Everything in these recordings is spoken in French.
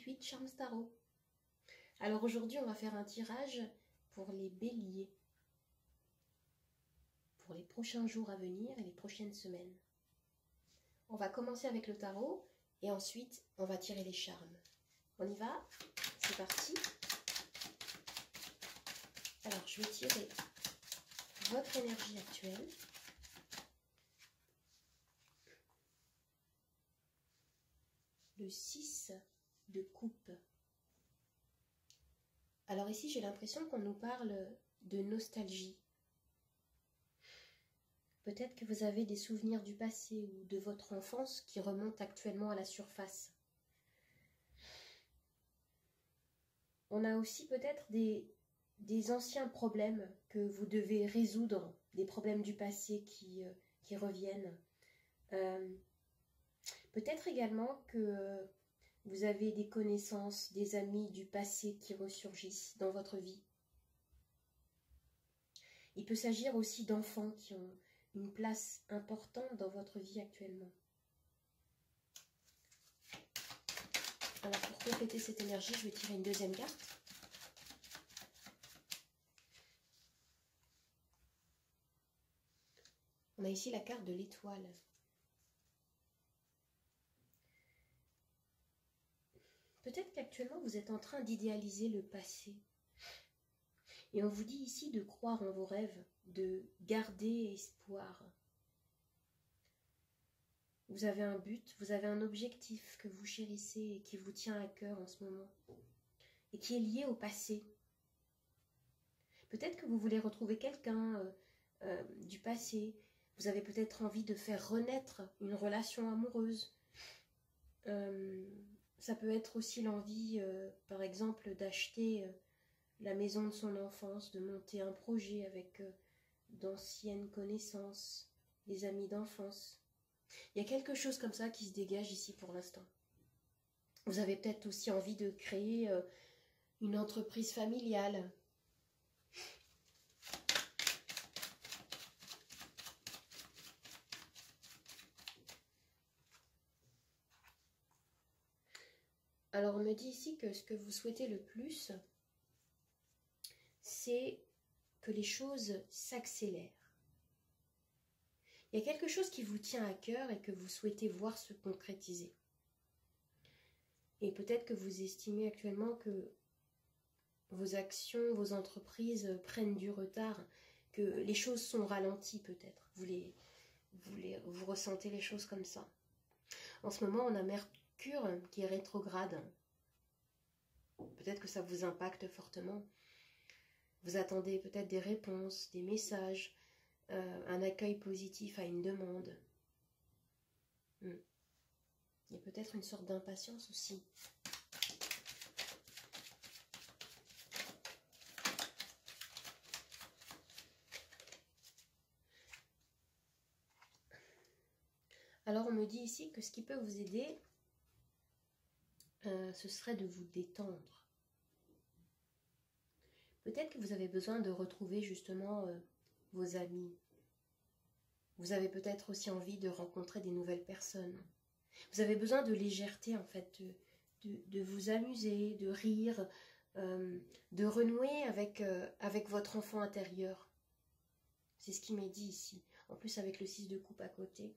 28 Charmes Tarot. Alors aujourd'hui, on va faire un tirage pour les béliers. Pour les prochains jours à venir et les prochaines semaines. On va commencer avec le tarot et ensuite, on va tirer les charmes. On y va? C'est parti. Alors, je vais tirer votre énergie actuelle. Le 6 de coupe. Alors ici, j'ai l'impression qu'on nous parle de nostalgie. Peut-être que vous avez des souvenirs du passé ou de votre enfance qui remontent actuellement à la surface. On a aussi peut-être des anciens problèmes que vous devez résoudre, des problèmes du passé qui reviennent. Peut-être également que vous avez des connaissances, des amis du passé qui ressurgissent dans votre vie. Il peut s'agir aussi d'enfants qui ont une place importante dans votre vie actuellement. Alors pour compléter cette énergie, je vais tirer une deuxième carte. On a ici la carte de l'étoile. Peut-être qu'actuellement vous êtes en train d'idéaliser le passé. Et on vous dit ici de croire en vos rêves, de garder espoir. Vous avez un but, vous avez un objectif que vous chérissez et qui vous tient à cœur en ce moment. Et qui est lié au passé. Peut-être que vous voulez retrouver quelqu'un du passé. Vous avez peut-être envie de faire renaître une relation amoureuse. Ça peut être aussi l'envie, par exemple, d'acheter la maison de son enfance, de monter un projet avec d'anciennes connaissances, des amis d'enfance. Il y a quelque chose comme ça qui se dégage ici pour l'instant. Vous avez peut-être aussi envie de créer une entreprise familiale. Alors on me dit ici que ce que vous souhaitez le plus, c'est que les choses s'accélèrent. Il y a quelque chose qui vous tient à cœur et que vous souhaitez voir se concrétiser. Et peut-être que vous estimez actuellement que vos actions, vos entreprises prennent du retard, que les choses sont ralenties peut-être. Vous ressentez les choses comme ça. En ce moment, on a Mercure qui est rétrograde. Peut-être que ça vous impacte fortement. Vous attendez peut-être des réponses, des messages, un accueil positif à une demande. Il y a peut-être une sorte d'impatience aussi. Alors on me dit ici que ce qui peut vous aider, ce serait de vous détendre. Peut-être que vous avez besoin de retrouver justement vos amis. Vous avez peut-être aussi envie de rencontrer des nouvelles personnes. Vous avez besoin de légèreté en fait, de vous amuser, de rire, de renouer avec votre enfant intérieur. C'est ce qui m'est dit ici. En plus avec le 6 de coupe à côté.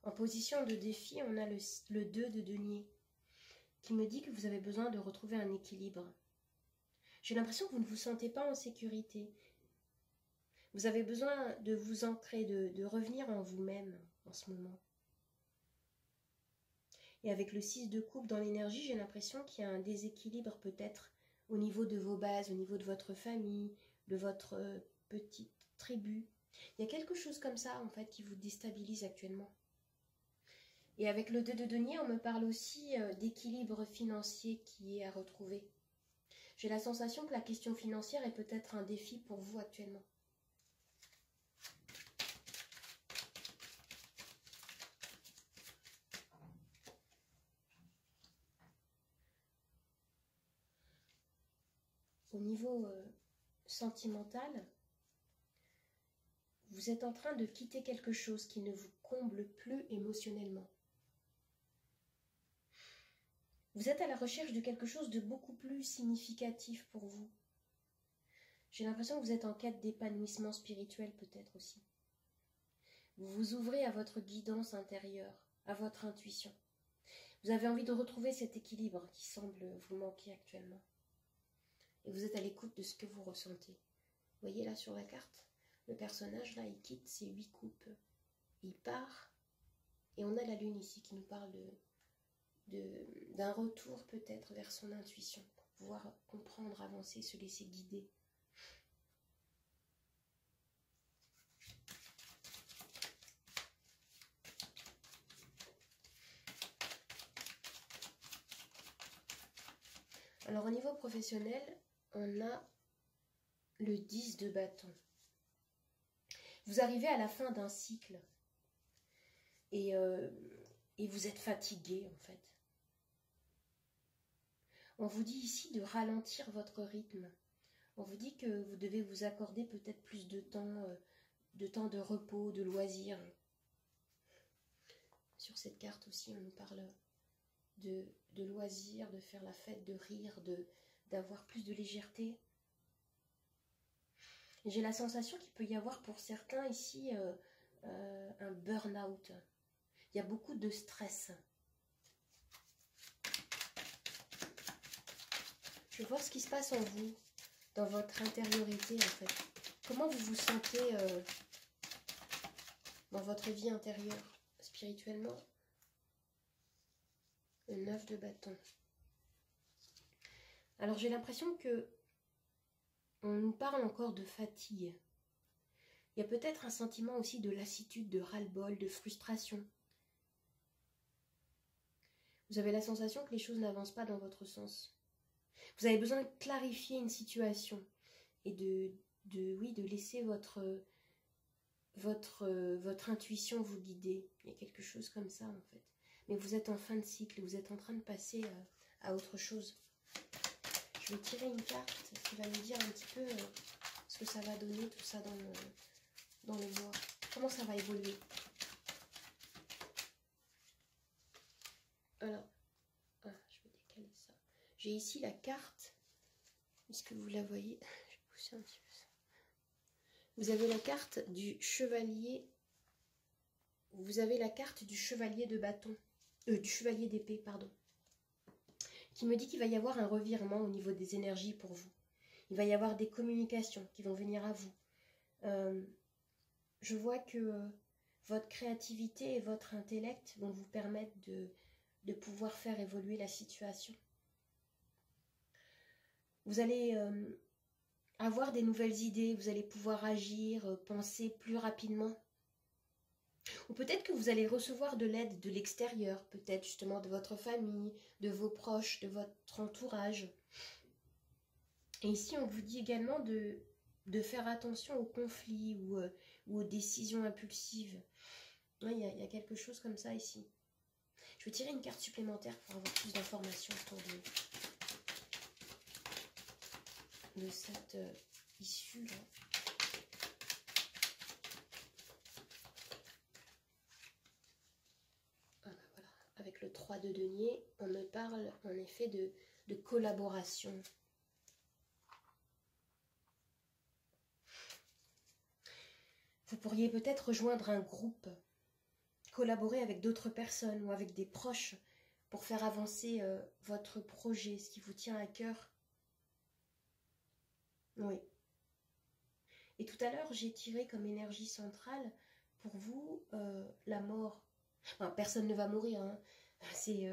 En position de défi, on a le 2 de denier qui me dit que vous avez besoin de retrouver un équilibre. J'ai l'impression que vous ne vous sentez pas en sécurité. Vous avez besoin de vous ancrer, de revenir en vous-même en ce moment. Et avec le 6 de coupe dans l'énergie, j'ai l'impression qu'il y a un déséquilibre peut-être au niveau de vos bases, au niveau de votre famille, de votre petite tribu. Il y a quelque chose comme ça en fait qui vous déstabilise actuellement. Et avec le 2 de denier, on me parle aussi d'équilibre financier qui est à retrouver. J'ai la sensation que la question financière est peut-être un défi pour vous actuellement. au niveau sentimental, vous êtes en train de quitter quelque chose qui ne vous comble plus émotionnellement. Vous êtes à la recherche de quelque chose de beaucoup plus significatif pour vous. J'ai l'impression que vous êtes en quête d'épanouissement spirituel peut-être aussi. Vous vous ouvrez à votre guidance intérieure, à votre intuition. Vous avez envie de retrouver cet équilibre qui semble vous manquer actuellement. Et vous êtes à l'écoute de ce que vous ressentez. Vous voyez là sur la carte, le personnage là, il quitte ses 8 coupes. Il part, et on a la lune ici qui nous parle d'un retour peut-être vers son intuition, pour pouvoir comprendre, avancer, se laisser guider. Alors au niveau professionnel, on a le 10 de bâton. Vous arrivez à la fin d'un cycle et vous êtes fatigué en fait. On vous dit ici de ralentir votre rythme. On vous dit que vous devez vous accorder peut-être plus de temps de repos, de loisirs. Sur cette carte aussi, on nous parle de loisirs, de faire la fête, de rire, d'avoir plus de légèreté. J'ai la sensation qu'il peut y avoir pour certains ici un burn-out. Il y a beaucoup de stress. Je vois ce qui se passe en vous, dans votre intériorité en fait. Comment vous vous sentez dans votre vie intérieure, spirituellement? Le 9 de bâton. Alors j'ai l'impression que on nous parle encore de fatigue. Il y a peut-être un sentiment aussi de lassitude, de ras-le-bol, de frustration. Vous avez la sensation que les choses n'avancent pas dans votre sens. Vous avez besoin de clarifier une situation et de laisser votre intuition vous guider. Il y a quelque chose comme ça en fait. Mais vous êtes en fin de cycle, vous êtes en train de passer à autre chose. Je vais tirer une carte qui va nous dire un petit peu ce que ça va donner tout ça dans le mois. Comment ça va évoluer. Alors, je vais décaler ça. J'ai ici la carte. Est-ce que vous la voyez? Je vais pousser un petit peu ça. Vous avez la carte du chevalier. Vous avez la carte du chevalier de bâton. Du chevalier d'épée, pardon. Qui me dit qu'il va y avoir un revirement au niveau des énergies pour vous. Il va y avoir des communications qui vont venir à vous. Je vois que votre créativité et votre intellect vont vous permettre de pouvoir faire évoluer la situation. Vous allez avoir des nouvelles idées, vous allez pouvoir agir, penser plus rapidement. Ou peut-être que vous allez recevoir de l'aide de l'extérieur, peut-être justement de votre famille, de vos proches, de votre entourage. Et ici, on vous dit également de faire attention aux conflits ou aux décisions impulsives. Il y a quelque chose comme ça ici. Je vais tirer une carte supplémentaire pour avoir plus d'informations autour de cette issue-là. Voilà. Avec le 3 de denier, on me parle en effet de collaboration. Vous pourriez peut-être rejoindre un groupe, collaborer avec d'autres personnes ou avec des proches pour faire avancer votre projet, ce qui vous tient à cœur. Oui. Et tout à l'heure, j'ai tiré comme énergie centrale pour vous la mort. Enfin, personne ne va mourir, hein. C'est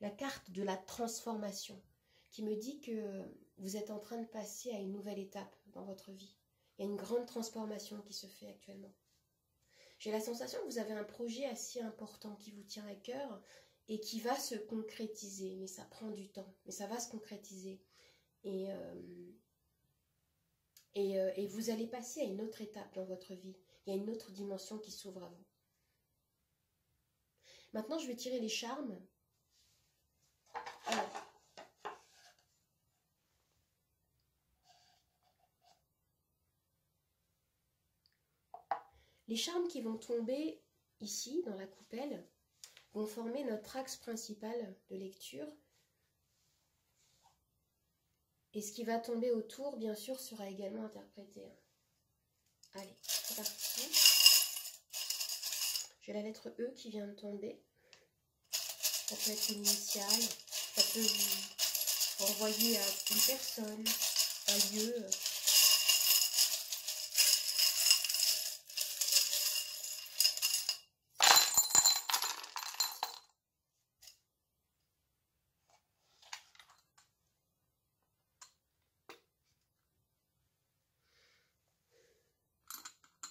la carte de la transformation qui me dit que vous êtes en train de passer à une nouvelle étape dans votre vie. Il y a une grande transformation qui se fait actuellement. J'ai la sensation que vous avez un projet assez important qui vous tient à cœur et qui va se concrétiser, mais ça prend du temps, mais ça va se concrétiser. Et vous allez passer à une autre étape dans votre vie. Il y a une autre dimension qui s'ouvre à vous. Maintenant, je vais tirer les charmes. Alors, Les charmes qui vont tomber ici, dans la coupelle, vont former notre axe principal de lecture. Et ce qui va tomber autour, bien sûr, sera également interprété. Allez, c'est parti. J'ai la lettre E qui vient de tomber. Ça peut être une initiale, ça peut vous renvoyer à une personne, un lieu.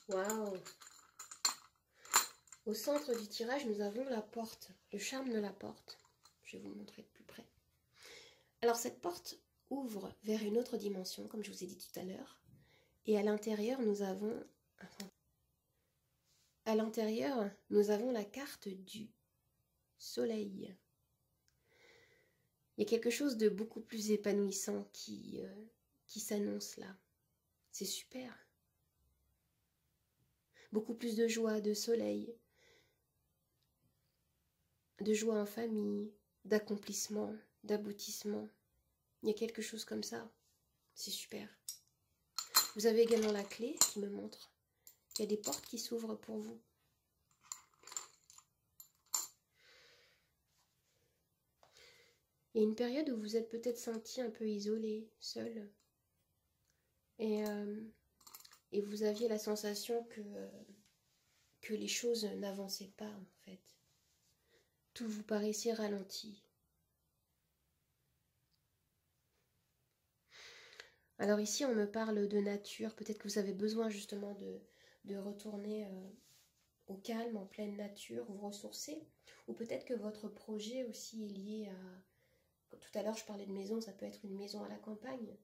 Waouh! Au centre du tirage, nous avons la porte, le charme de la porte. Je vais vous montrer de plus près. Alors cette porte ouvre vers une autre dimension, comme je vous ai dit tout à l'heure. Et à l'intérieur, nous avons... À l'intérieur, nous avons la carte du soleil. Il y a quelque chose de beaucoup plus épanouissant qui s'annonce là. C'est super. Beaucoup plus de joie, de soleil, de joie en famille, d'accomplissement, d'aboutissement. Il y a quelque chose comme ça. C'est super. Vous avez également la clé qui me montre qu'il y a des portes qui s'ouvrent pour vous. Il y a une période où vous êtes peut-être senti un peu isolé, seul. Et vous aviez la sensation que les choses n'avançaient pas, en fait. Tout vous paraissait ralenti. Alors ici, on me parle de nature. Peut-être que vous avez besoin justement de retourner au calme, en pleine nature, vous ressourcer. Ou peut-être que votre projet aussi est lié à... Tout à l'heure, je parlais de maison, ça peut être une maison à la campagne.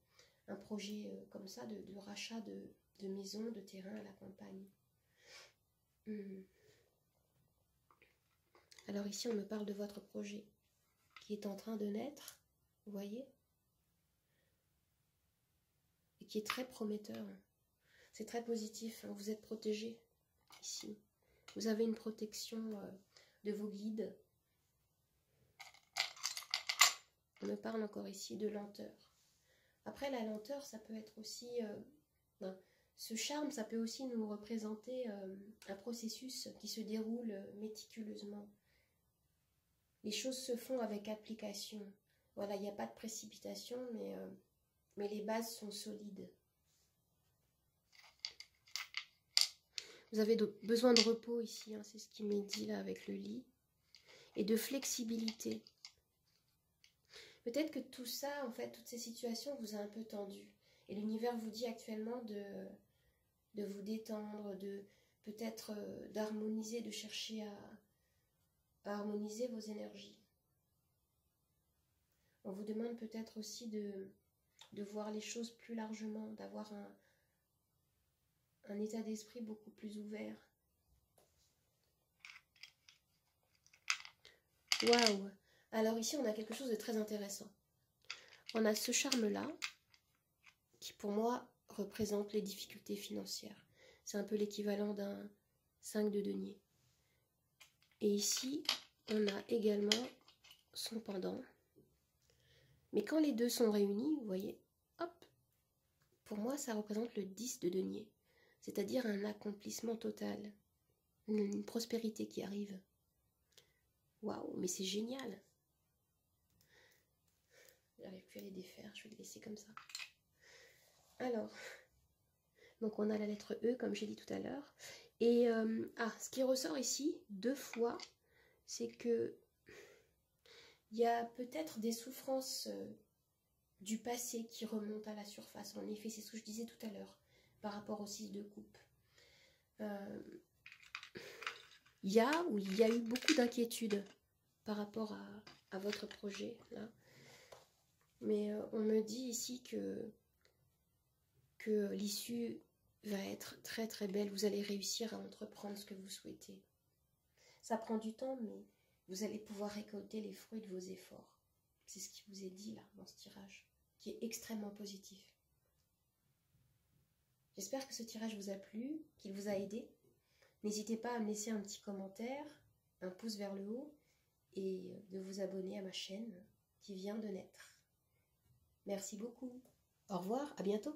Un projet comme ça de rachat de maison, de terrain à la campagne. Alors ici, on me parle de votre projet qui est en train de naître, vous voyez, et qui est très prometteur. C'est très positif, hein. Vous êtes protégé ici. Vous avez une protection de vos guides. On me parle encore ici de lenteur. Après, la lenteur, ça peut être aussi... ce charme, ça peut aussi nous représenter un processus qui se déroule méticuleusement. Les choses se font avec application. Voilà, il n'y a pas de précipitation, mais les bases sont solides. Vous avez besoin de repos ici, hein, c'est ce qui m'est dit là avec le lit. Et de flexibilité. Peut-être que tout ça, en fait, toutes ces situations vous a un peu tendu. Et l'univers vous dit actuellement de vous détendre, de peut-être d'harmoniser, de chercher à harmoniser vos énergies. On vous demande peut-être aussi de voir les choses plus largement, d'avoir un état d'esprit beaucoup plus ouvert. Waouh! Alors ici, on a quelque chose de très intéressant. On a ce charme-là, qui pour moi représente les difficultés financières. C'est un peu l'équivalent d'un 5 de denier. Et ici, on a également son pendant. Mais quand les deux sont réunis, vous voyez, hop, pour moi, ça représente le 10 de denier. C'est-à-dire un accomplissement total, une prospérité qui arrive. Waouh, mais c'est génial! J'arrive plus à les défaire, je vais les laisser comme ça. Alors, donc on a la lettre E, comme j'ai dit tout à l'heure. Et ce qui ressort ici, 2 fois, c'est que il y a peut-être des souffrances du passé qui remontent à la surface. En effet, c'est ce que je disais tout à l'heure, par rapport au 6 de coupe. Il y a eu beaucoup d'inquiétudes par rapport à votre projet, là. Mais on me dit ici que l'issue va être très très belle. Vous allez réussir à entreprendre ce que vous souhaitez. Ça prend du temps, mais vous allez pouvoir récolter les fruits de vos efforts. C'est ce qui vous est dit là, dans ce tirage, qui est extrêmement positif. J'espère que ce tirage vous a plu, qu'il vous a aidé. N'hésitez pas à me laisser un petit commentaire, un pouce vers le haut et de vous abonner à ma chaîne qui vient de naître. Merci beaucoup. Au revoir, à bientôt.